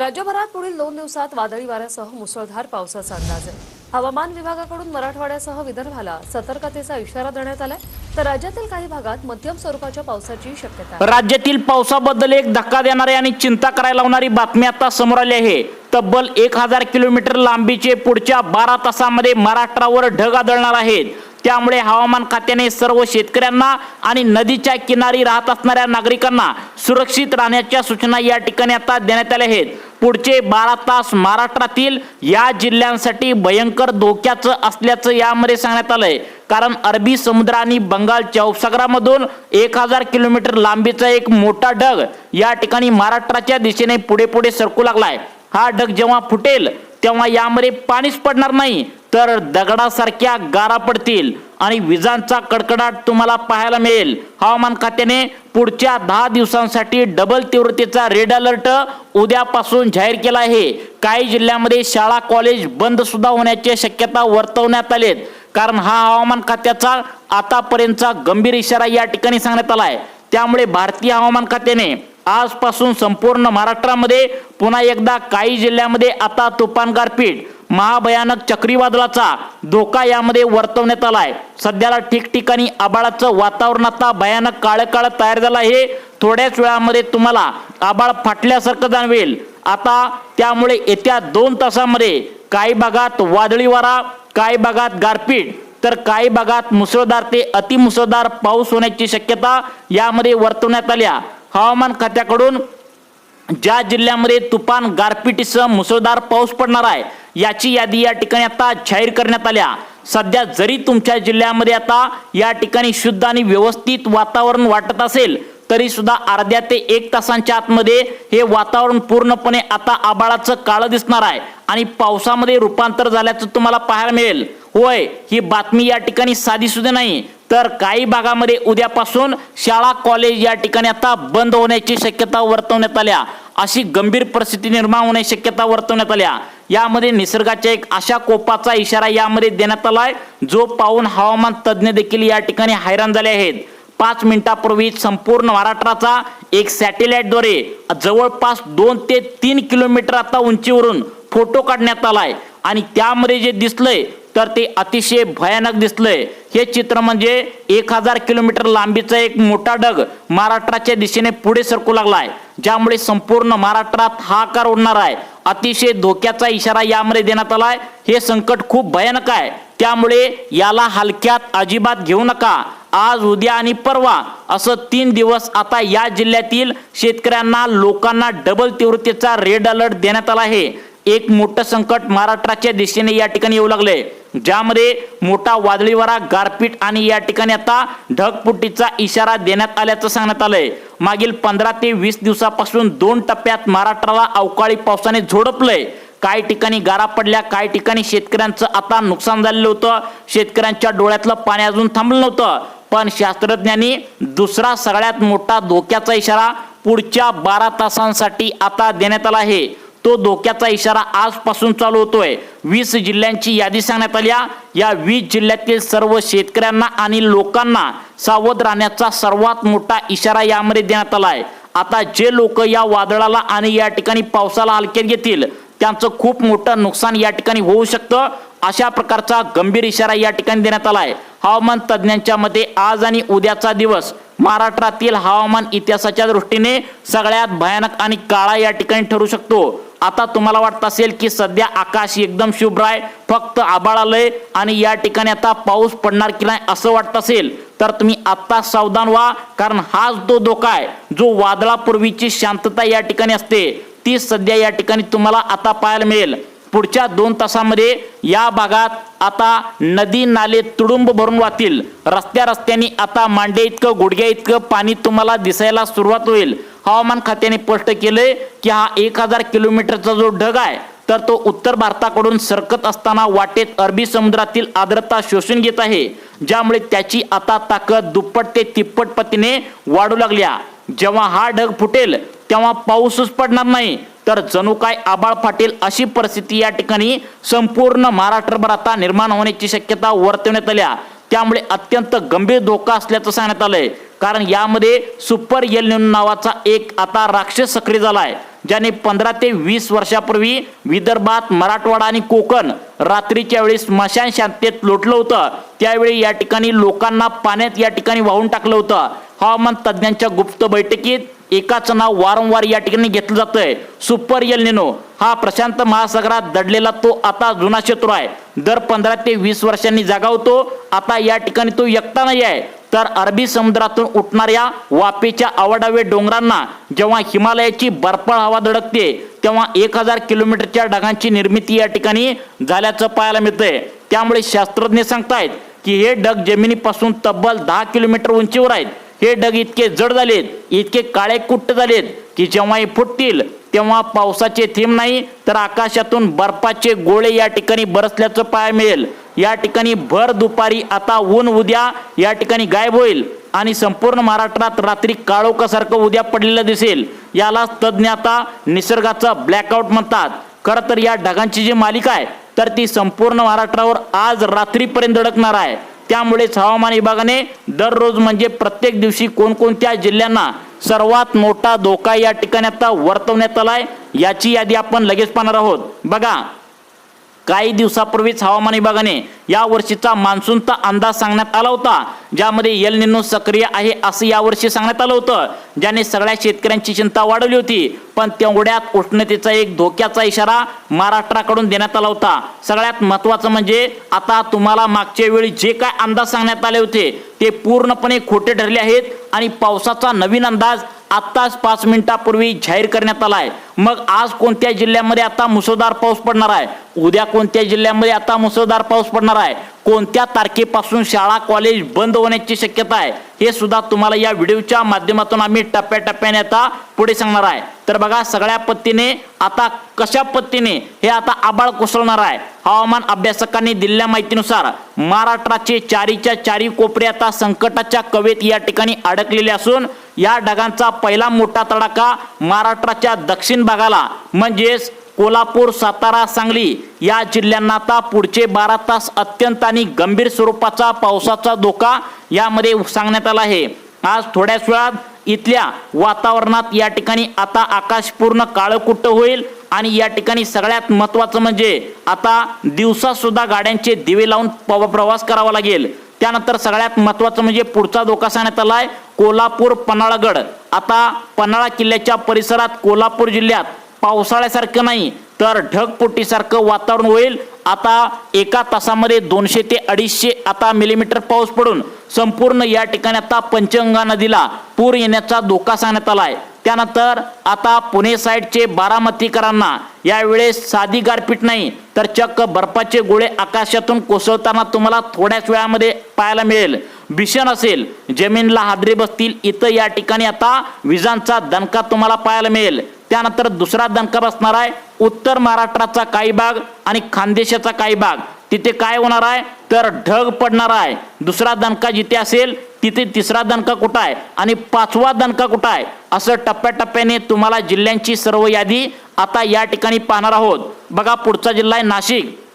राज्यभरात पुढील 2 दिवसात वादळी वाऱ्यासह मुसळधार पावसाचा अंदाज आहे। हवामान विभागाकडून मराठवाड्यासह विदर्भाला सतर्कतेचा इशारा देण्यात आलाय, तर राज्यातील काही भागात मध्यम स्वरूपाच्या पावसाची शक्यता आहे। राज्यातील पावसाबद्दल एक धक्का देणारी आणि चिंता करायला लावणारी बातमी आता समोर आली आहे। तब्बल 1000 किलोमीटर लांबीचे पुढच्या 12 तासांमध्ये महाराष्ट्रावर ढग आदळणार आहेत। त्यामुळे हवामान खात्याने सर्व शेतकऱ्यांना आणि नदीच्या किनारी राहत असणाऱ्या नागरिकांना सुरक्षित राहण्याच्या सूचना या ठिकाणी आता देण्यात आल्या आहेत। पुढचे 12 तास महाराष्ट्रातील या जिल्ह्यांसाठी भयंकर धोक्याचं असल्याचं यामध्ये सांगण्यात आलंय। कारण अरबी समुद्र आणि बंगालच्या उपसागरामधून 1000 किलोमीटर लांबीचा एक मोठा ढग या ठिकाणी महाराष्ट्राच्या दिशेने पुढे पुढे सरकू लागलाय। हा ढग जेव्हा फुटेल तेव्हा यामध्ये पाणीच पडणार नाही, तर दगडासारख्या गारा पडतील आणि विजांचा कडकडाट तुम्हाला पाहायला मिळेल। हवामान खात्याने पुढच्या 10 दिवसांसाठी डबल तीव्रतेचा रेड अलर्ट उद्यापासून जाहीर केला आहे। काही जिल्ह्यांमध्ये शाळा कॉलेज बंद सुद्धा होण्याची शक्यता वर्तवण्यात आली आहे, कारण हा हवामान खात्याचा आतापर्यंतचा गंभीर इशारा या ठिकाणी सांगण्यात आला आहे। त्यामुळे भारतीय हवामान खात्याने आजपासून संपूर्ण महाराष्ट्रामध्ये पुन्हा एकदा काही जिल्ह्यांमध्ये आता तुफान गारपीट महाभयानक चक्रीवादळाचा धोका यामध्ये वर्तवण्यात आलाय। सध्याला ठिकठिकाणी आबाळाचं वातावरण आता भयानक काळं तयार झालं आहे। थोड्याच वेळामध्ये तुम्हाला आबाळ फाटल्यासारखं जाणवेल। आता त्यामुळे येत्या 2 तासांमध्ये काही भागात वादळी वारा, काही भागात गारपीट, तर काही भागात मुसळधार ते अतिमुसळधार पाऊस होण्याची शक्यता यामध्ये वर्तवण्यात आल्या। हवामान खात्याकडून ज्या जिल्ह्यामध्ये तुफान गारपीटीसह मुसळधार पाऊस पडणार आहे याची यादी या ठिकाणी आता जाहीर करण्यात आल्या। सध्या जरी तुमच्या जिल्ह्यामध्ये आता या ठिकाणी शुद्ध आणि व्यवस्थित वातावरण वाटत असेल, तरी सुद्धा अर्ध्या ते 1 तासांच्या आतमध्ये हे वातावरण पूर्णपणे आता आबाळाचं काळं दिसणार आहे आणि पावसामध्ये रूपांतर झाल्याचं तुम्हाला पाहायला मिळेल। होय, ही बातमी या ठिकाणी साधी सुद्धा नाही, तर काही भागामध्ये उद्यापासून शाळा कॉलेज या ठिकाणी आता बंद होण्याची शक्यता वर्तवण्यात आल्या। अशी गंभीर परिस्थिती निर्माण होण्याची शक्यता वर्तवण्यात आल्या। यामध्ये निसर्गाच्या एक अशा कोपाचा इशारा यामध्ये देण्यात आलाय, जो पाहून हवामान तज्ज्ञ देखील या ठिकाणी हैराण झाले आहेत। 5 मिनिटांपूर्वी संपूर्ण महाराष्ट्राचा एक सॅटेलाइटद्वारे जवळपास 2 ते 3 किलोमीटर आता उंचीवरून फोटो काढण्यात आलाय आणि त्यामध्ये जे दिसलंय तर ते अतिशय भयानक दिसलंय। हे चित्र म्हणजे 1000 किलोमीटर लांबीचा एक मोठा ढग महाराष्ट्राच्या दिशेने पुढे सरकू लागलाय, ज्यामुळे संपूर्ण महाराष्ट्रात हाहाकार उडणार आहे। अतिशय धोक्याचा इशारा यामध्ये देण्यात आलाय। हे संकट खूप भयानक आहे, त्यामुळे याला हलक्यात अजिबात घेऊ नका। आज उद्या आणि परवा असं 3 दिवस आता या जिल्ह्यातील शेतकऱ्यांना लोकांना डबल तीव्रतेचा रेड अलर्ट देण्यात आला आहे। एक मोठं संकट महाराष्ट्राच्या दिशेने या ठिकाणी येऊ लागले, ज्यामध्ये मोठा वादळी वारा, गारपीट आणि या ठिकाणी आता ढगफुटीचा इशारा देण्यात आल्याचं सांगण्यात आलंय। मागील 15 ते 20 दिवसापासून 2 टप्प्यात महाराष्ट्राला अवकाळी पावसाने झोडपलंय। काही ठिकाणी गारा पडल्या, काही ठिकाणी शेतकऱ्यांचं आता नुकसान झालेलं होतं। शेतकऱ्यांच्या डोळ्यातलं पाणी अजून थांबलं नव्हतं, पण शास्त्रज्ञांनी दुसरा सगळ्यात मोठा धोक्याचा इशारा पुढच्या 12 तासांसाठी आता देण्यात आला आहे। तो धोक्याचा इशारा आजपासून चालू होतोय। 20 जिल्ह्यांची यादी सांगण्यात आली। या 20 जिल्ह्यातील सर्व शेतकऱ्यांना आणि लोकांना सावध राहण्याचा सर्वात मोठा इशारा यामध्ये देण्यात आलाय। आता जे लोक या वादळाला आणि या ठिकाणी पावसाला हलक्यात घेतील त्यांचं खूप मोठं नुकसान या ठिकाणी होऊ शकतं। अशा प्रकारचा गंभीर इशारा या ठिकाणी देण्यात आलाय। हवामान तज्ज्ञांच्या मते आज आणि उद्याचा दिवस महाराष्ट्रातील हवामान इतिहासाच्या दृष्टीने सगळ्यात भयानक आणि काळा या ठिकाणी ठरू शकतो। आता तुम्हाला वाटत असेल की सध्या आकाश एकदम शुभ्र आहे, फक्त आभाळ आलंय आणि या ठिकाणी आता पाऊस पडणार की नाही असं वाटत असेल, तर तुम्ही आता सावधान व्हा। कारण हाच तो धोका आहे जो वादळापूर्वीची शांतता या ठिकाणी असते, ती सध्या या ठिकाणी तुम्हाला आता पाहायला मिळेल। पुढच्या 2 तासांमध्ये या भागात आता नदी नाले तुडुंब भरून वाहतील। रस्त्याने आता मांडे इतकं, गुडघ्या इतकं पाणी तुम्हाला दिसायला सुरुवात होईल। हवामान खात्याने स्पष्ट केलंय की हा 1000 किलोमीटरचा जो ढग आहे तर तो उत्तर भारताकडून सरकत असताना वाटेत अरबी समुद्रातील आर्द्रता शोषून घेत आहे, ज्यामुळे त्याची आता ताकद दुप्पट ते तिप्पट पटीने वाढू लागल्या। जेव्हा हा ढग फुटेल तेव्हा पाऊसच पडणार नाही, तर जणू काय आबाळ फाटेल अशी परिस्थिती या ठिकाणी संपूर्ण महाराष्ट्रभर आता निर्माण होण्याची शक्यता वर्तवण्यात आल्या। त्यामुळे अत्यंत गंभीर धोका असल्याचं सांगण्यात आलंय। कारण यामध्ये सुपर एल निनो नावाचा एक आता राक्षस सक्रिय झाला आहे, ज्याने 15 ते 20 वर्षापूर्वी विदर्भात, मराठवाडा आणि कोकण रात्रीच्या वेळी स्मशान शांततेत लोटलं होतं. त्यावेळी या ठिकाणी लोकांना पाण्यात या ठिकाणी वाहून टाकलं होतं. हवामान तज्ज्ञांच्या गुप्त बैठकीत एकाच नाव वारंवार या ठिकाणी घेतलं जातंय, सुपर एल निनो. हा प्रशांत महासागरात दडलेला तो आता जुना शत्रू आहे. दर 15 ते 20 वर्षांनी जागा होतो. आता या ठिकाणी तो एकटा नाही आहे, तर अरबी समुद्रातून उठणाऱ्या वाफेच्या अवाढव्य डोंगरांना जेव्हा हिमालयाची बर्फाळ हवा धडकते, तेव्हा 1000 किलोमीटरच्या ढगांची निर्मिती या ठिकाणी झाल्याचं पाहायला मिळतंय. त्यामुळे शास्त्रज्ञ सांगतायत की हे ढग जमिनीपासून तब्बल 10 किलोमीटर उंचीवर आहेत. हे ढग इतके जड झालेत, इतके काळे कुट्ट झालेत की जेव्हा हे फुटतील तेव्हा पावसाचे थेंब नाही, तर आकाशातून बर्फाचे गोळे या ठिकाणी बरसल्याचं पाहायला मिळेल. या ठिकाणी भर दुपारी आता ऊन उद्या या ठिकाणी गायब होईल आणि संपूर्ण महाराष्ट्रात रात्री काळोखासारखं उद्या पडलेलं दिसेल. यालाच तज्ज्ञ आता निसर्गाचा ब्लॅकआउट म्हणतात. खरं तर या ढगांची जी मालिका आहे तर ती संपूर्ण महाराष्ट्रावर आज रात्रीपर्यंत धडकणार आहे. त्यामुळेच हवामान विभागाने दररोज म्हणजे प्रत्येक दिवशी कोणकोणत्या जिल्ह्यांना सर्वात मोठा धोका या ठिकाणी आता वर्तवण्यात आलाय, याची यादी आपण लगेच पाहणार आहोत. बघा, काही दिवसापूर्वीच हवामान विभागाने या वर्षीचा मान्सूनचा अंदाज सांगण्यात आला होता, ज्यामध्ये एल निनो सक्रिय आहे असं यावर्षी सांगण्यात आलं होतं, ज्याने सगळ्या शेतकऱ्यांची चिंता वाढवली होती. पण तेवढ्यात उष्णतेचा एक धोक्याचा इशारा महाराष्ट्राकडून देण्यात आला होता. सगळ्यात महत्त्वाचं म्हणजे आता तुम्हाला मागच्या वेळी जे काय अंदाज सांगण्यात आले होते ते पूर्णपणे खोटे ठरले आहेत आणि पावसाचा नवीन अंदाज आत्ताच 5 मिनिटापूर्वी जाहीर करण्यात आला आहे. मग आज कोणत्या जिल्ह्यामध्ये आता मुसळधार पाऊस पडणार आहे, उद्या कोणत्या जिल्ह्यामध्ये आता मुसळधार पाऊस पडणार आहे, कोणत्या तारखेपासून शाळा कॉलेज बंद होण्याची शक्यता आहे, हे सुद्धा तुम्हाला या व्हिडिओच्या माध्यमातून आम्ही टप्प्याटप्प्याने आता पुढे सांगणार आहे. तर बघा, सगळ्या पद्धतीने आता कशा पद्धतीने हे आता आबाळ कोसळणार आहे. हवामान अभ्यासकांनी दिलेल्या माहितीनुसार महाराष्ट्राचे चारीच्या चारी कोपरे आता संकटाच्या कवेत या ठिकाणी अडकलेले असून या ढगांचा पहिला मोठा तडाखा महाराष्ट्राच्या दक्षिण भागाला म्हणजेच कोल्हापूर, सातारा, सांगली या जिल्ह्यांना आता पुढचे 12 तास अत्यंत आणि गंभीर स्वरूपाचा पावसाचा धोका यामध्ये सांगण्यात आला आहे. आज थोड्याच वेळात इथल्या वातावरणात या ठिकाणी आता आकाश पूर्ण काळकुट्ट होईल आणि या ठिकाणी सगळ्यात महत्त्वाचं म्हणजे आता दिवसा सुद्धा गाड्यांचे दिवे लावून प्रवास करावा लागेल. त्यानंतर सगळ्यात महत्त्वाचं म्हणजे पुढचा धोका सांगण्यात आलाय कोल्हापूर, पन्हाळगड. आता पन्हाळा किल्ल्याच्या परिसरात कोल्हापूर जिल्ह्यात पावसाळ्यासारखं नाही तर ढगफुटीसारखं वातावरण होईल. आता एका तासामध्ये 200 ते 250 आता मिलीमीटर पाऊस पडून संपूर्ण या ठिकाणी आता पंचगंगा नदीला पूर येण्याचा धोका सांगण्यात आलाय. त्यानंतर आता पुणे साईडचे बारामतीकरांना यावेळेस साधी गारपीट नाही तर चक्क बर्फाचे गोळे आकाशातून कोसळताना तुम्हाला थोड्याच वेळामध्ये पाहायला मिळेल. भीषण असेल, जमीनला हादरे बसतील. इथं या ठिकाणी आता विजांचा दणका तुम्हाला पाहायला मिळेल. त्यानंतर दुसरा दणका बसणार आहे उत्तर महाराष्ट्राचा काही भाग आणि खानदेशाचा काही भाग. तिथे काय होणार आहे तर ढग पडणार आहे. दुसरा दणका जिथे असेल तिथे तिसरा दणका कुठं आहे आणि 5वा दणका कुठं आहे, असं टप्प्याटप्प्याने तुम्हाला जिल्ह्यांची सर्व यादी आता या ठिकाणी पाहणार आहोत. बघा, पुढचा जिल्हा आहे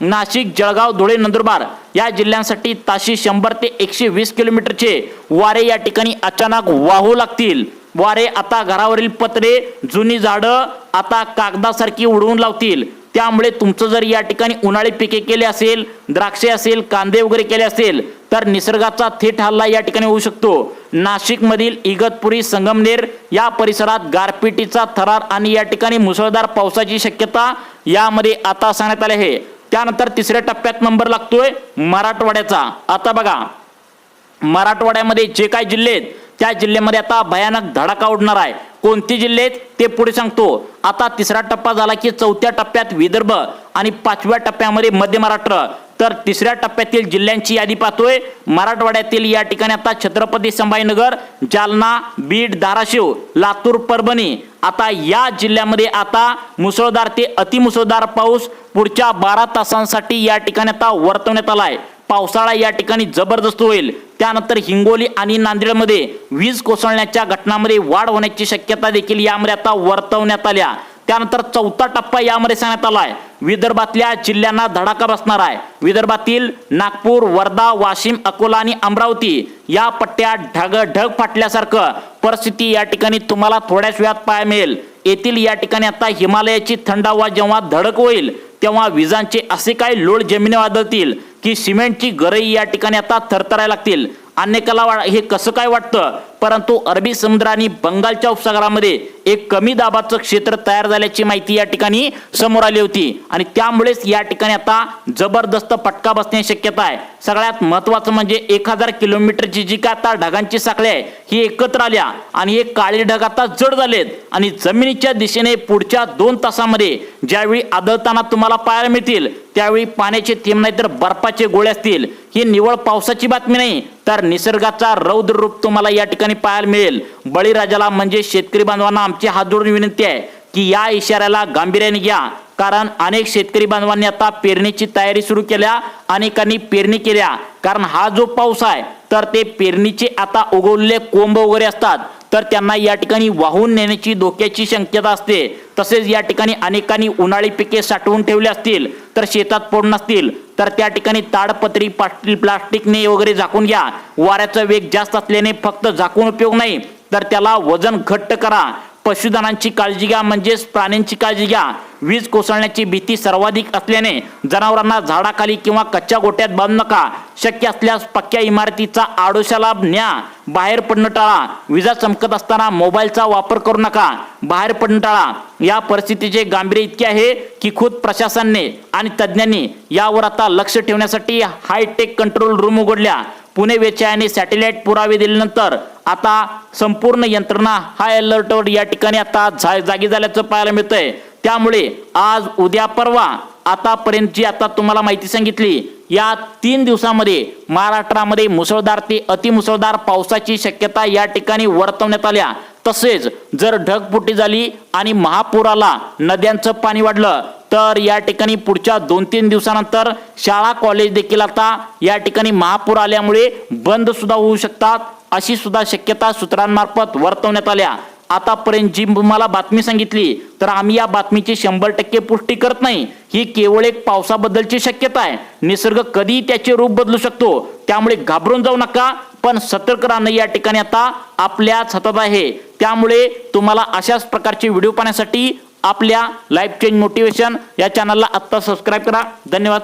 नाशिक, जळगाव, धुळे, नंदुरबार या जिल्ह्यांसाठी ताशी 100 ते 120 किलोमीटरचे वारे या ठिकाणी अचानक वाहू लागतील. वारे आता घरावरील पत्रे, जुनी झाडं आता कागदासारखी उडवून लावतील. त्यामुळे तुमचं जर या ठिकाणी उन्हाळी पिके केले असेल, द्राक्षे असेल, कांदे वगैरे केले असेल तर निसर्गाचा थेट हल्ला या ठिकाणी होऊ शकतो. नाशिकमधील इगतपुरी, संगमनेर या परिसरात गारपिटीचा थरार आणि या ठिकाणी मुसळधार पावसाची शक्यता यामध्ये आता सांगण्यात आले आहे. त्यानंतर तिसऱ्या टप्प्यात नंबर लागतोय मराठवाड्याचा. आता बघा, मराठवाड्यामध्ये जे काही जिल्हे आहेत त्या जिल्ह्यामध्ये आता भयानक धडाका उडणार आहे. कोणते जिल्हे आहेत ते पुढे सांगतो. आता तिसरा टप्पा झाला की चौथ्या टप्प्यात विदर्भ आणि 5व्या टप्प्यामध्ये मध्य महाराष्ट्र. तर तिसऱ्या टप्प्यातील जिल्ह्यांची यादी पाहतोय. मराठवाड्यातील या ठिकाणी आता छत्रपती संभाजीनगर, जालना, बीड, धाराशिव, लातूर, परभणी आता या जिल्ह्यामध्ये आता मुसळधार ते अतिमुसळधार पाऊस पुढच्या 12 तासांसाठी या ठिकाणी आता वर्तवण्यात आलाय. पावसाळा या ठिकाणी जबरदस्त होईल. त्यानंतर हिंगोली आणि नांदेडमध्ये वीज कोसळण्याच्या घटनांमध्ये वाढ होण्याची शक्यता देखील यामध्ये आता वर्तवण्यात आल्या. त्यानंतर चौथा टप्पा यामध्ये सांगण्यात आलाय विदर्भातल्या जिल्ह्यांना धडाका बसणार आहे। विदर्भातील नागपूर, वर्धा, वाशिम, अकोला आणि अमरावती या पट्ट्यात ढग फाटल्यासारखं परिस्थिती या ठिकाणी तुम्हाला थोड्याच वेळात पाहायला मिळेल। येथील या ठिकाणी आता हिमालयाची थंड हवा जेव्हा धडक होईल तेव्हा विजांचे असे काही लोड जमिनीवर आदळतील की सिमेंटची गरई या ठिकाणी आता थरथरायला लागतील। अनेकाला हे कसं काय वाटतं, परंतु अरबी समुद्र आणि बंगालच्या उपसागरामध्ये एक कमी दाबाचं क्षेत्र तयार झाल्याची माहिती या ठिकाणी समोर आली होती आणि त्यामुळेच या ठिकाणी आता जबरदस्त फटका बसण्याची शक्यता आहे। सगळ्यात महत्त्वाचं म्हणजे 1000 किलोमीटरची जी काय आता ढगांची साखळी आहे ही एकत्र आल्या आणि हे काळे ढग आता जड झालेत आणि जमिनीच्या दिशेने पुढच्या 2 तासामध्ये ज्यावेळी आदळताना तुम्हाला पाहायला मिळतील त्यावेळी पाण्याचे थेंब नाही तर बर्फाचे गोळे असतील। ही निवळ पावसाची बातमी नाही तर निसर्गाचा रौद्र रूप तुम्हाला या ठिकाणी पाहायला मिळेल। बळीराजाला म्हणजे शेतकरी बांधवांना आमची हात जोडून विनंती आहे की या इशाऱ्याला गांभीर्याने घ्या, कारण अनेक शेतकरी बांधवांनी आता पेरणीची तयारी सुरू केल्या, अनेकांनी पेरणी केल्या। कारण हा जो पाऊस आहे तर ते पेरणीचे आता उगवलेले कोंब वगैरे असतात तर त्यांना या ठिकाणी वाहून नेण्याची धोक्याची शक्यता असते। तसेच या ठिकाणी अनेकांनी उन्हाळी पिके साठवून ठेवले असतील तर शेतात पडून नसतील तर त्या ठिकाणी ताडपत्री प्लास्टिकने वगैरे झाकून घ्या। वाऱ्याचा वेग जास्त असल्याने फक्त झाकून उपयोग नाही तर त्याला वजन घट्ट करा। पशुधनांची काळजी घ्या म्हणजेच प्राण्यांची काळजी घ्या। वीज कोसळण्याची भीती सर्वाधिक असल्याने जनावरांना झाडाखाली किंवा कच्च्या गोट्यात बांधू नका। शक्य असल्यास पक्क्या इमारतीचा आडोशाला न्या। बाहेर पडणं टाळा। विजा चमकत असताना मोबाईलचा वापर करू नका। बाहेर पडणं टाळा। या परिस्थितीचे गांभीर्य इतके आहे की खुद प्रशासनाने आणि तज्ज्ञांनी यावर आता लक्ष ठेवण्यासाठी हायटेक कंट्रोल रूम उघडल्या। पुणे वेधशाळेने सॅटेलाइट पुरावे दिल्यानंतर आता संपूर्ण यंत्रणा हाय अलर्टवर या ठिकाणी आता जागी झाल्याचं पाहायला मिळतंय। त्यामुळे आज, उद्या, परवा आतापर्यंत जी आता तुम्हाला माहिती सांगितली या 3 दिवसामध्ये महाराष्ट्रामध्ये मुसळधार ते अतिमुसळधार पावसाची शक्यता या ठिकाणी वर्तवण्यात आल्या। तसेच जर ढगफुटी झाली आणि महापूर आला, नद्यांचं पाणी वाढलं तर या ठिकाणी पुढच्या 2-3 दिवसानंतर शाळा कॉलेज देखील आता या ठिकाणी महापूर आल्यामुळे बंद सुद्धा होऊ शकतात, अशी सुद्धा शक्यता सूत्रांमार्फत वर्तवण्यात आल्या। आतापर्यंत जी मला बातमी सांगितली तर आम्ही या बातमीची 100% पुष्टी करत नाही। ही केवळ एक पावसाबद्दलची शक्यता आहे। निसर्ग कधी त्याचे रूप बदलू शकतो, त्यामुळे घाबरून जाऊ नका, पण सतर्क राहणं या ठिकाणी आता आपल्याच हातात आहे। त्यामुळे तुम्हाला अशाच प्रकारचे व्हिडिओ पाहण्यासाठी आपल्या लाईफ चेंज मोटिवेशन या चॅनलला आत्ता सबस्क्राईब करा। धन्यवाद।